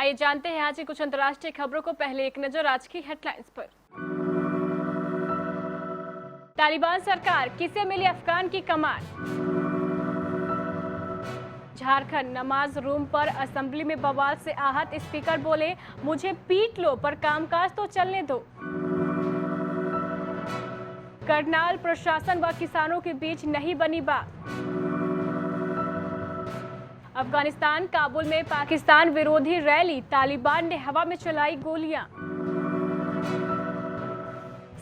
आइए जानते हैं आज की कुछ अंतर्राष्ट्रीय खबरों को। पहले एक नजर आज की हेडलाइंस पर। तालिबान सरकार, किसे मिली अफगान की कमान? झारखंड, नमाज रूम पर असेंबली में बवाल से आहत स्पीकर बोले, मुझे पीट लो पर कामकाज तो चलने दो। करनाल, प्रशासन व किसानों के बीच नहीं बनी बात। अफगानिस्तान, काबुल में पाकिस्तान विरोधी रैली, तालिबान ने हवा में चलाई गोलियां।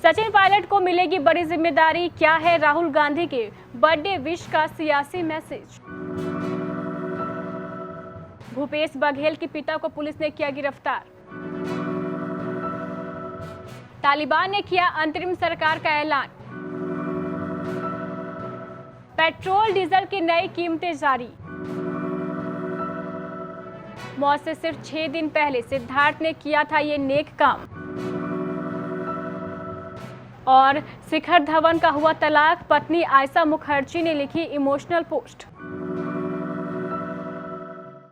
सचिन पायलट को मिलेगी बड़ी जिम्मेदारी, क्या है राहुल गांधी के बर्थडे विश का सियासी मैसेज? भूपेश बघेल के पिता को पुलिस ने किया गिरफ्तार। तालिबान ने किया अंतरिम सरकार का ऐलान। पेट्रोल डीजल की नई कीमतें जारी। मौत से सिर्फ 6 दिन पहले सिद्धार्थ ने किया था ये नेक काम। और शिखर धवन का हुआ तलाक, पत्नी आयशा मुखर्जी ने लिखी इमोशनल पोस्ट।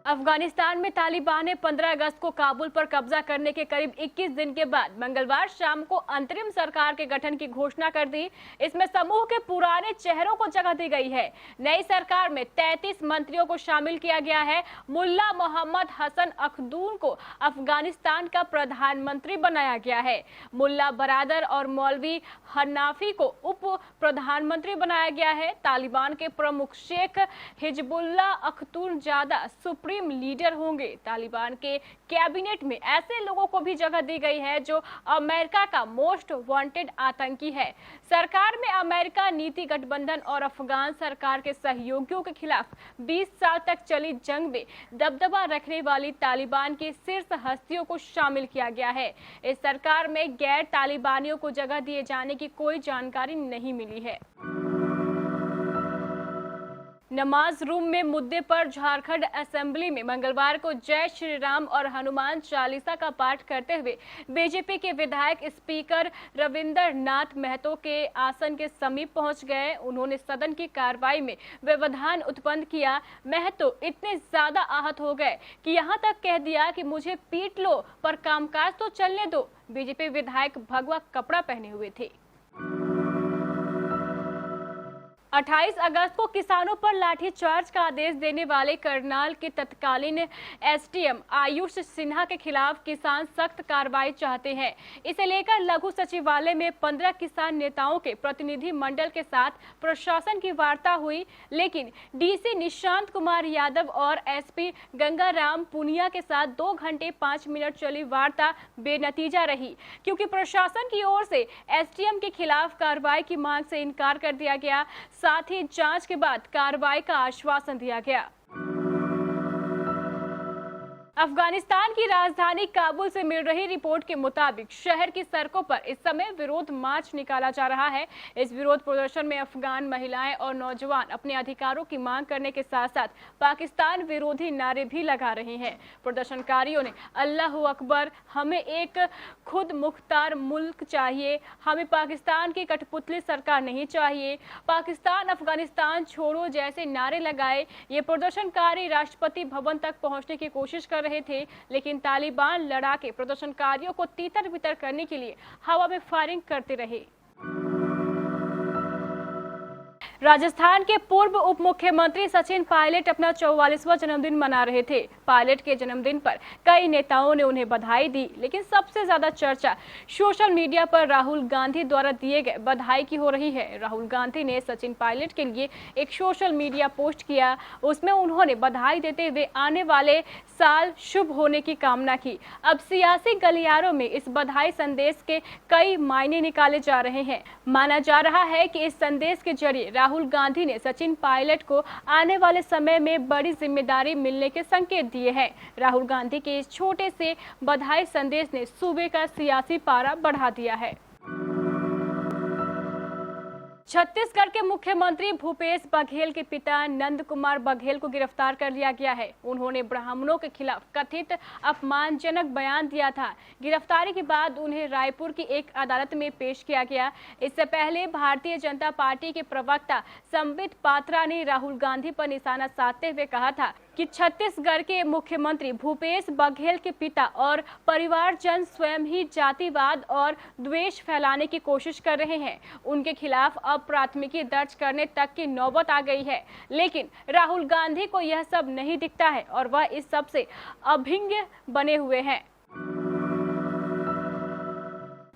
अफगानिस्तान में तालिबान ने 15 अगस्त को काबुल पर कब्जा करने के करीब 21 दिन के बाद मंगलवार शाम को अंतरिम सरकार के गठन की घोषणा कर दी। इसमें समूह के पुराने चेहरों को जगह दी गई है। नई सरकार में 33 मंत्रियों को शामिल किया गया है। मुल्ला मोहम्मद हसन अखदून को अफगानिस्तान का प्रधानमंत्री बनाया गया है। मुल्ला बरादर और मौलवी हन्नाफी को उप प्रधानमंत्री बनाया गया है। तालिबान के प्रमुख शेख हिजबुल्ला अख्तुनजादा सुप्रीम लीडर होंगे। तालिबान के कैबिनेट में ऐसे लोगों को भी जगह दी गई है जो अमेरिका का मोस्ट वांटेड आतंकी है। सरकार में अमेरिका नीति गठबंधन और अफगान सरकार के सहयोगियों के खिलाफ 20 साल तक चली जंग में दबदबा रखने वाली तालिबान की शीर्ष हस्तियों को शामिल किया गया है। इस सरकार में गैर तालिबानियों को जगह दिए जाने की कोई जानकारी नहीं मिली है। नमाज रूम में मुद्दे पर झारखंड असेंबली में मंगलवार को जय श्री राम और हनुमान चालीसा का पाठ करते हुए बीजेपी के विधायक स्पीकर रविंदर नाथ महतो के आसन के समीप पहुंच गए। उन्होंने सदन की कार्रवाई में व्यवधान उत्पन्न किया। महतो इतने ज्यादा आहत हो गए कि यहां तक कह दिया कि मुझे पीट लो पर कामकाज तो चलने दो। बीजेपी विधायक भगवा कपड़ा पहने हुए थे। 28 अगस्त को किसानों पर लाठीचार्ज का आदेश देने वाले करनाल के तत्कालीन एसडीएम आयुष सिन्हा के खिलाफ किसान सख्त कार्रवाई चाहते हैं। इसे लेकर लघु सचिवालय में 15 किसान नेताओं के प्रतिनिधि मंडल के साथ प्रशासन की वार्ता हुई, लेकिन डीसी निशांत कुमार यादव और एसपी गंगाराम पुनिया के साथ 2 घंटे 5 मिनट चली वार्ता बेनतीजा रही, क्योंकि प्रशासन की ओर से एसडीएम के खिलाफ कार्रवाई की मांग से इनकार कर दिया गया। साथ ही जांच के बाद कार्रवाई का आश्वासन दिया गया। अफगानिस्तान की राजधानी काबुल से मिल रही रिपोर्ट के मुताबिक शहर की सड़कों पर इस समय विरोध मार्च निकाला जा रहा है। इस विरोध प्रदर्शन में अफगान महिलाएं और नौजवान अपने अधिकारों की मांग करने के साथ साथ पाकिस्तान विरोधी नारे भी लगा रहे हैं। प्रदर्शनकारियों ने अल्लाह अकबर, हमें एक खुद मुख्तार मुल्क चाहिए, हमें पाकिस्तान की कठपुतली सरकार नहीं चाहिए, पाकिस्तान अफगानिस्तान छोड़ो जैसे नारे लगाए। ये प्रदर्शनकारी राष्ट्रपति भवन तक पहुंचने की कोशिश कर रहे थे, लेकिन तालिबान लड़ाके प्रदर्शनकारियों को तीतर बितर करने के लिए हवा में फायरिंग करते रहे। राजस्थान के पूर्व उप मुख्यमंत्री सचिन पायलट अपना 44वां जन्मदिन मना रहे थे। पायलट के जन्मदिन पर कई नेताओं ने उन्हें बधाई दी, लेकिन सबसे ज्यादा चर्चा सोशल मीडिया पर राहुल गांधी द्वारा दिए गए बधाई की हो रही है। राहुल गांधी ने सचिन पायलट के लिए एक सोशल मीडिया पोस्ट किया। उसमें उन्होंने बधाई देते हुए आने वाले साल शुभ होने की कामना की। अब सियासी गलियारों में इस बधाई संदेश के कई मायने निकाले जा रहे हैं। माना जा रहा है कि इस संदेश के जरिए राहुल गांधी ने सचिन पायलट को आने वाले समय में बड़ी जिम्मेदारी मिलने के संकेत दिए हैं। राहुल गांधी के इस छोटे से बधाई संदेश ने सूबे का सियासी पारा बढ़ा दिया है। छत्तीसगढ़ के मुख्यमंत्री भूपेश बघेल के पिता नंद कुमार बघेल को गिरफ्तार कर लिया गया है। उन्होंने ब्राह्मणों के खिलाफ कथित अपमानजनक बयान दिया था। गिरफ्तारी के बाद उन्हें रायपुर की एक अदालत में पेश किया गया। इससे पहले भारतीय जनता पार्टी के प्रवक्ता संबित पात्रा ने राहुल गांधी पर निशाना साधते हुए कहा था कि छत्तीसगढ़ के मुख्यमंत्री भूपेश बघेल के पिता और परिवारजन स्वयं ही जातिवाद और द्वेष फैलाने की कोशिश कर रहे हैं। उनके खिलाफ अब प्राथमिकी दर्ज करने तक की नौबत आ गई है, लेकिन राहुल गांधी को यह सब नहीं दिखता है और वह इस सब से अभिज्ञ बने हुए हैं।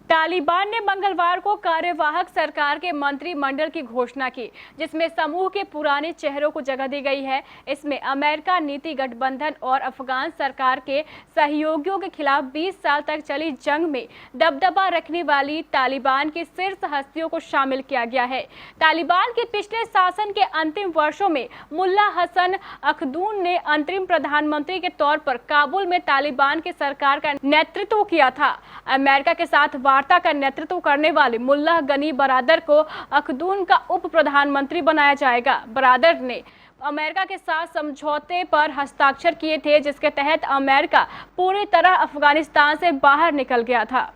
तालिबान ने मंगलवार को कार्यवाहक सरकार के मंत्रिमंडल की घोषणा की, जिसमें समूह के पुराने चेहरों को जगह दी गई है। इसमें अमेरिका नीति गठबंधन और अफगान सरकार के सहयोगियों के खिलाफ 20 साल तक चली जंग में दबदबा रखने वाली तालिबान की शीर्ष हस्तियों को शामिल किया गया है। तालिबान के पिछले शासन के अंतिम वर्षों में मुल्ला हसन अखदून ने अंतरिम प्रधानमंत्री के तौर पर काबुल में तालिबान की सरकार का नेतृत्व किया था। अमेरिका के साथ वार्ता का नेतृत्व करने वाले मुल्ला गनी बरादर को अखदून का उप प्रधानमंत्री बनाया जाएगा। बरादर ने अमेरिका के साथ समझौते पर हस्ताक्षर किए थे, जिसके तहत अमेरिका पूरी तरह अफगानिस्तान से बाहर निकल गया था।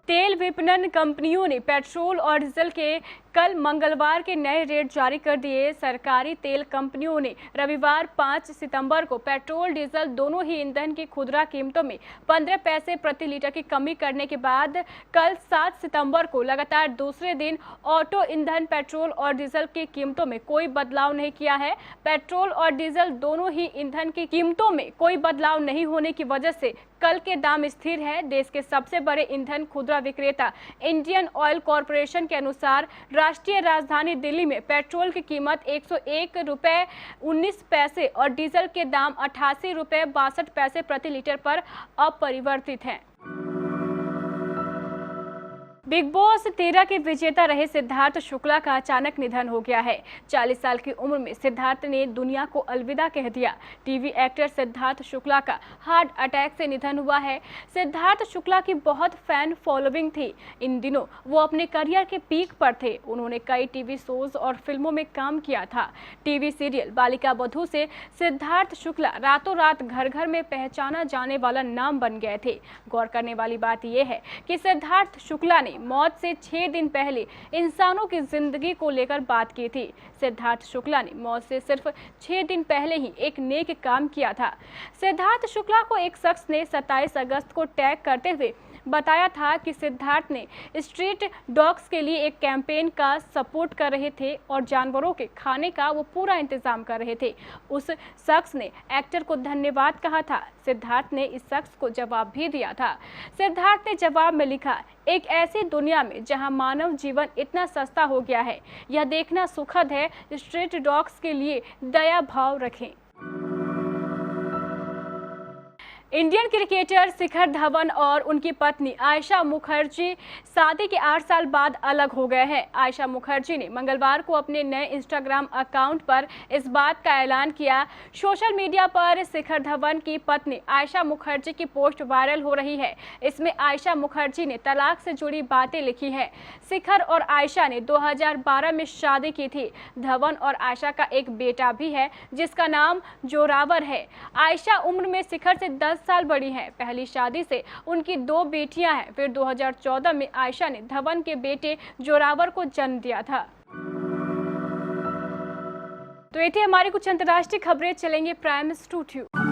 तेल विपणन कंपनियों ने पेट्रोल और डीजल के कल मंगलवार के नए रेट जारी कर दिए। सरकारी तेल कंपनियों ने रविवार 5 सितंबर को पेट्रोल डीजल दोनों ही ईंधन की खुदरा कीमतों में 15 पैसे प्रति लीटर की कमी करने के बाद कल 7 सितंबर को लगातार दूसरे दिन ऑटो ईंधन पेट्रोल और डीजल की कीमतों में कोई बदलाव नहीं किया है। पेट्रोल और डीजल दोनों ही ईंधन की कीमतों में कोई बदलाव नहीं होने की वजह से कल के दाम स्थिर है। देश के सबसे बड़े ईंधन खुदरा विक्रेता इंडियन ऑयल कॉरपोरेशन के अनुसार राष्ट्रीय राजधानी दिल्ली में पेट्रोल की कीमत 101 रुपये 19 पैसे और डीजल के दाम 88 रुपये 62 पैसे प्रति लीटर पर अपरिवर्तित हैं। बिग बॉस 13 के विजेता रहे सिद्धार्थ शुक्ला का अचानक निधन हो गया है। 40 साल की उम्र में सिद्धार्थ ने दुनिया को अलविदा कह दिया। टीवी एक्टर सिद्धार्थ शुक्ला का हार्ट अटैक से निधन हुआ है। सिद्धार्थ शुक्ला की बहुत फैन फॉलोइंग थी। इन दिनों वो अपने करियर के पीक पर थे। उन्होंने कई टीवी शोज और फिल्मों में काम किया था। टीवी सीरियल बालिका बधू से सिद्धार्थ शुक्ला रातों रात घर घर में पहचाना जाने वाला नाम बन गए थे। गौर करने वाली बात यह है कि सिद्धार्थ शुक्ला ने मौत से 6 दिन पहले इंसानों की जिंदगी को लेकर बात की थी। सिद्धार्थ शुक्ला ने मौत से सिर्फ 6 दिन पहले ही एक नेक काम किया था। सिद्धार्थ शुक्ला को एक शख्स ने 27 अगस्त को टैग करते हुए बताया था कि सिद्धार्थ ने स्ट्रीट डॉग्स के लिए एक कैंपेन का सपोर्ट कर रहे थे और जानवरों के खाने का वो पूरा इंतजाम कर रहे थे। उस शख्स ने एक्टर को धन्यवाद कहा था। सिद्धार्थ ने इस शख्स को जवाब भी दिया था। सिद्धार्थ ने जवाब में लिखा, एक ऐसी दुनिया में जहां मानव जीवन इतना सस्ता हो गया है, यह देखना सुखद है। स्ट्रीट डॉग्स के लिए दया भाव रखें। इंडियन क्रिकेटर शिखर धवन और उनकी पत्नी आयशा मुखर्जी शादी के 8 साल बाद अलग हो गए हैं। आयशा मुखर्जी ने मंगलवार को अपने नए इंस्टाग्राम अकाउंट पर इस बात का ऐलान किया। सोशल मीडिया पर शिखर धवन की पत्नी आयशा मुखर्जी की पोस्ट वायरल हो रही है। इसमें आयशा मुखर्जी ने तलाक से जुड़ी बातें लिखी है। शिखर और आयशा ने 2012 में शादी की थी। धवन और आयशा का एक बेटा भी है जिसका नाम जोरावर है। आयशा उम्र में शिखर से 10 साल बड़ी है। पहली शादी से उनकी 2 बेटियां हैं। फिर 2014 में आयशा ने धवन के बेटे जोरावर को जन्म दिया था। तो ये थी हमारी कुछ अंतर्राष्ट्रीय खबरें। चलेंगे प्राइम स्टूडियो।